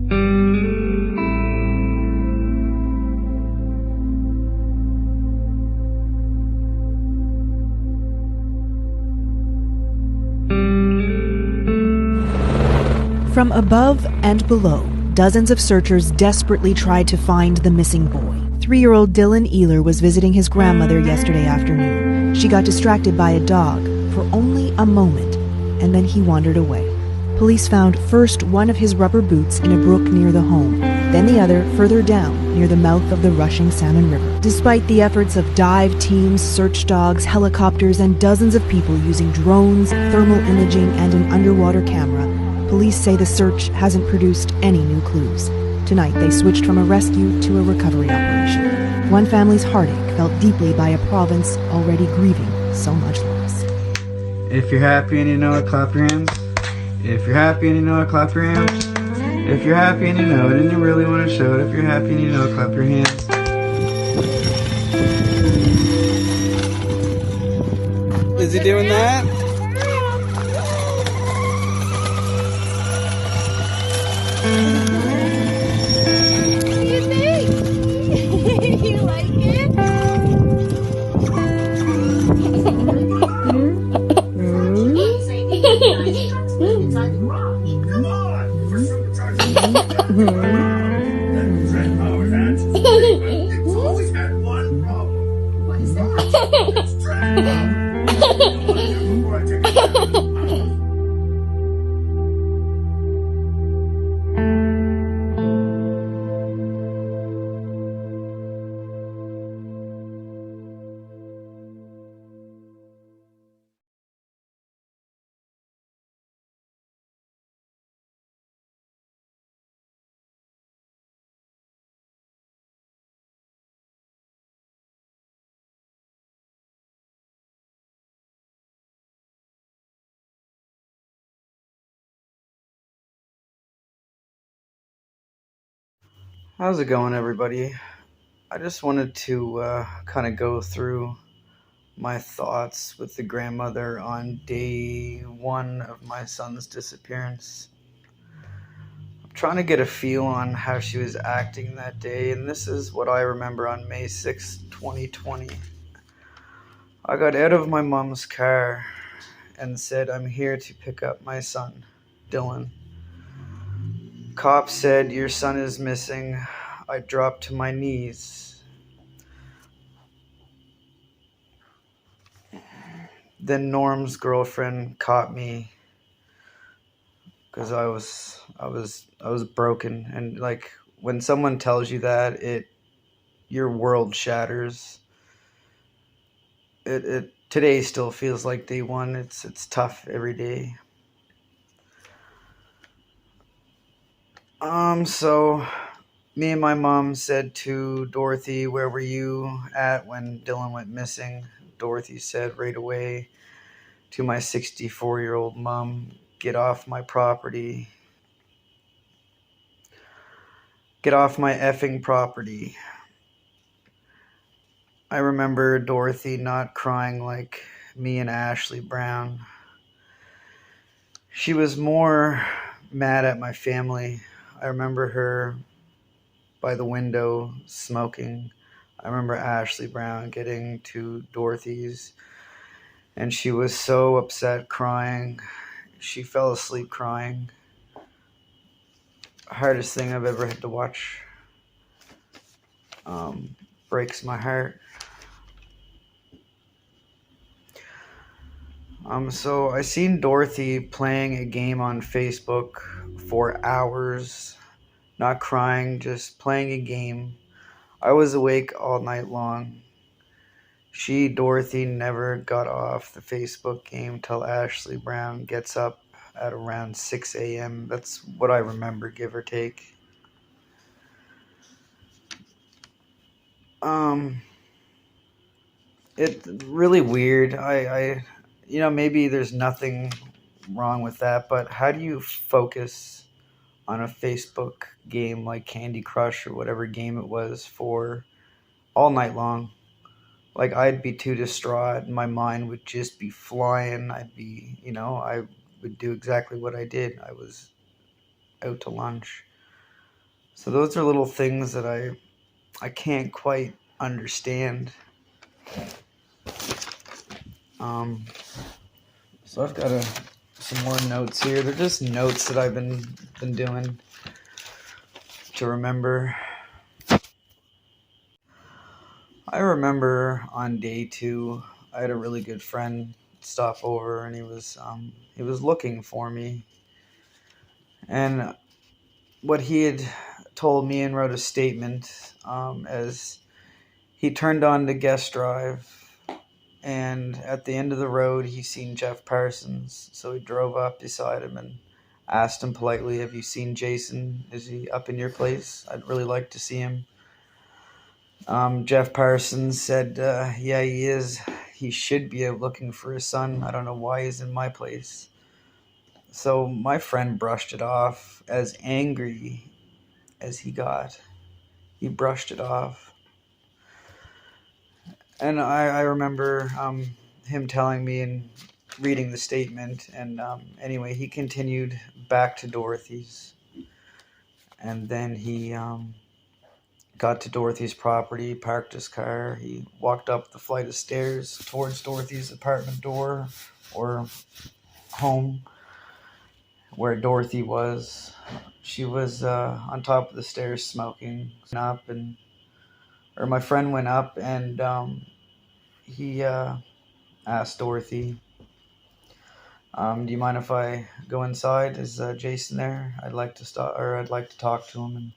From above and below, dozens of searchers desperately tried to find the missing boy. 3-year-old Dylan Ehler was visiting his grandmother yesterday afternoon. She got distracted by a dog for only a moment, and then he wandered away. Police found first one of his rubber boots in a brook near the home, then the other further down near the mouth of the rushing Salmon River. Despite the efforts of dive teams, search dogs, helicopters, and dozens of people using drones, thermal imaging, and an underwater camera, police say the search hasn't produced any new clues. Tonight, they switched from a rescue to a recovery operation. One family's heartache felt deeply by a province already grieving so much loss. If you're happy and you know it, clap your hands. If you're happy and you know it, clap your hands. If you're happy and you know it and you really want to show it, if you're happy and you know it, clap your hands. Is he doing that? You like it? Always had one problem. What is that? It's How's it going, everybody? I just wanted to kind of go through my thoughts with the grandmother on day 1 of my son's disappearance. I'm trying to get a feel on how she was acting that day, and this is what I remember on May 6, 2020. I got out of my mom's car and said, "I'm here to pick up my son, Dylan." Cop said, "Your son is missing." I dropped to my knees. Then Norm's girlfriend caught me because I was broken, and like when someone tells you that, your world shatters. It today still feels like day 1. It's tough every day. So me and my mom said to Dorothy, "Where were you at when Dylan went missing?" Dorothy said right away to my 64-year-old mom, "Get off my property. Get off my effing property." I remember Dorothy not crying like me and Ashley Brown. She was more mad at my family. I remember her by the window smoking. I remember Ashley Brown getting to Dorothy's, and she was so upset, crying. She fell asleep crying. Hardest thing I've ever had to watch. Breaks my heart. So I seen Dorothy playing a game on Facebook for hours, not crying, just playing a game. I was awake all night long. Dorothy, never got off the Facebook game till Ashley Brown gets up at around 6 a.m. That's what I remember, give or take. It's really weird. I maybe there's nothing wrong with that, but how do you focus on a Facebook game like Candy Crush or whatever game it was for all night long? Like, I'd be too distraught, and my mind would just be flying. I would do exactly what I did. I was out to lunch. So those are little things that I can't quite understand. So I've got some more notes here. They're just notes that I've been doing to remember. I remember on day 2, I had a really good friend stop over, and he was looking for me. And what he had told me and wrote a statement as he turned on the guest drive, and at the end of the road he seen Jeff Parsons, so he drove up beside him and asked him politely, "Have you seen Jason? Is he up in your place? I'd really like to see him." Jeff Parsons said, "Yeah, he is. He should be out looking for his son. I don't know why he's in my place." So my friend brushed it off. As angry as he got, he brushed it off. And I remember him telling me and reading the statement. And anyway, he continued back to Dorothy's. And then he got to Dorothy's property, parked his car. He walked up the flight of stairs towards Dorothy's apartment door or home where Dorothy was. She was on top of the stairs smoking. My friend went up and he asked Dorothy, "Do you mind if I go inside? Is Jason there? I'd like to talk to him." And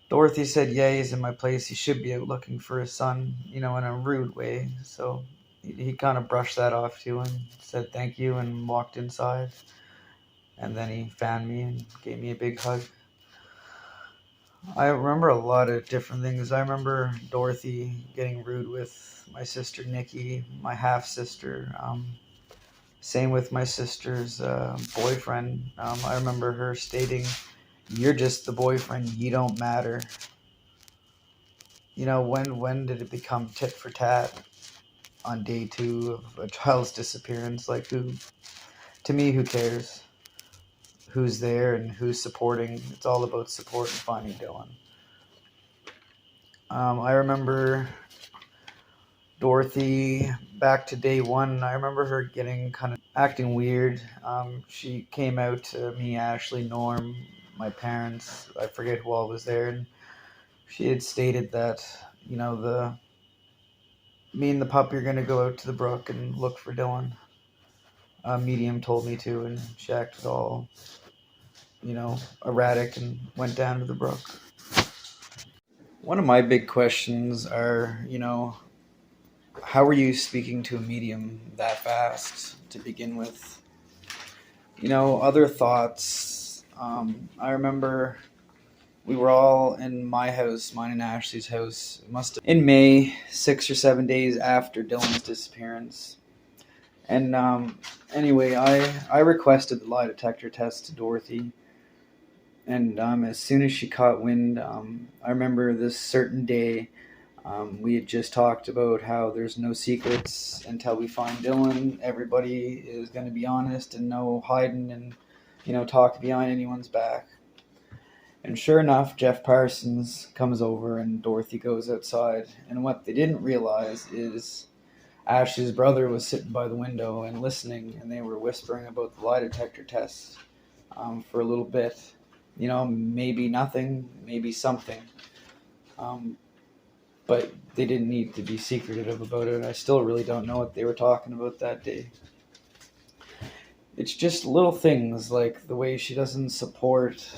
Dorothy said, "Yeah, he's in my place. He should be out looking for his son," in a rude way. So he kind of brushed that off to him, said thank you, and walked inside. And then he found me and gave me a big hug. I remember a lot of different things. I remember Dorothy getting rude with my sister Nikki, my half-sister. Same with my sister's boyfriend. I remember her stating, "You're just the boyfriend. You don't matter." When did it become tit for tat on day 2 of a child's disappearance? Like, to me, who cares? Who's there and who's supporting? It's all about support and finding Dylan. I remember Dorothy back to day 1. I remember her getting kind of acting weird. She came out to me, Ashley, Norm, my parents. I forget who all was there, and she had stated that me and the puppy are gonna go out to the brook and look for Dylan. Medium told me to, and she acted all erratic and went down to the brook. One of my big questions are, how are you speaking to a medium that fast to begin with? Other thoughts. I remember we were all in my house, mine and Ashley's house. It must have in May, 6 or 7 days after Dylan's disappearance. And anyway, I requested the lie detector test to Dorothy. And as soon as she caught wind, I remember this certain day, we had just talked about how there's no secrets until we find Dylan. Everybody is going to be honest and no hiding and, talk behind anyone's back. And sure enough, Jeff Parsons comes over and Dorothy goes outside. And what they didn't realize is Ashley's brother was sitting by the window and listening, and they were whispering about the lie detector test for a little bit. Maybe nothing, maybe something. But they didn't need to be secretive about it. I still really don't know what they were talking about that day. It's just little things like the way she doesn't support,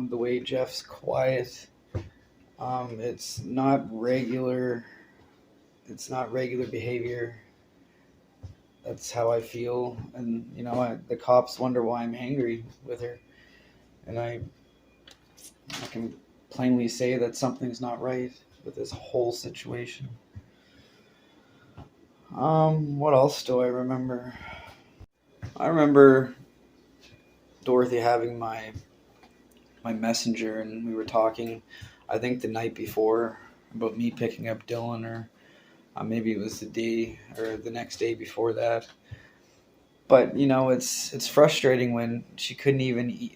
the way Jeff's quiet. It's not regular. It's not regular behavior. That's how I feel. And, the cops wonder why I'm angry with her. And I can plainly say that something's not right with this whole situation. What else do I remember? I remember Dorothy having my messenger, and we were talking, I think the night before, about me picking up Dylan, or maybe it was the day or the next day before that. But it's frustrating when she couldn't even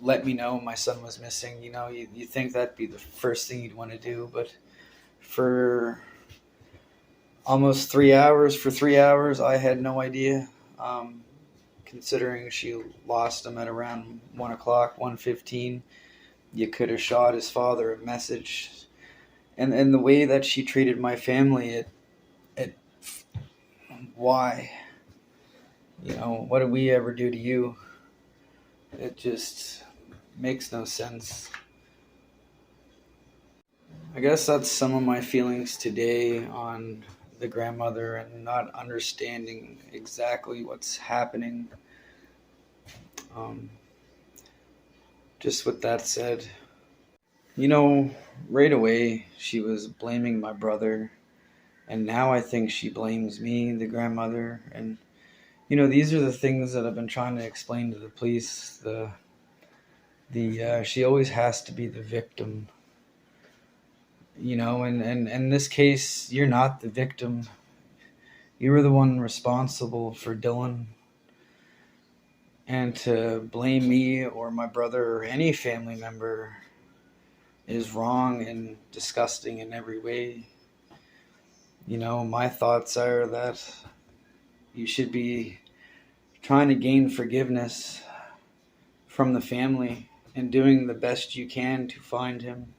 let me know my son was missing. You know, you think that'd be the first thing you'd want to do, but for almost 3 hours, I had no idea. Considering she lost him at around 1 o'clock, 1:15, you could have shot his father a message. And the way that she treated my family, it why? You know, what did we ever do to you? It just makes no sense. I guess that's some of my feelings today on the grandmother and not understanding exactly what's happening. Just with that said, you know, right away she was blaming my brother, and now I think she blames me, the grandmother. And you know, these are the things that I've been trying to explain to the police. She always has to be the victim. You know, and in this case, you're not the victim. You were the one responsible for Dylan. And to blame me or my brother or any family member is wrong and disgusting in every way. You know, my thoughts are that you should be trying to gain forgiveness from the family and doing the best you can to find him.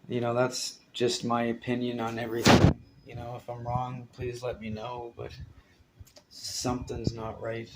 You know, that's just my opinion on everything. You know, if I'm wrong, please let me know, but something's not right.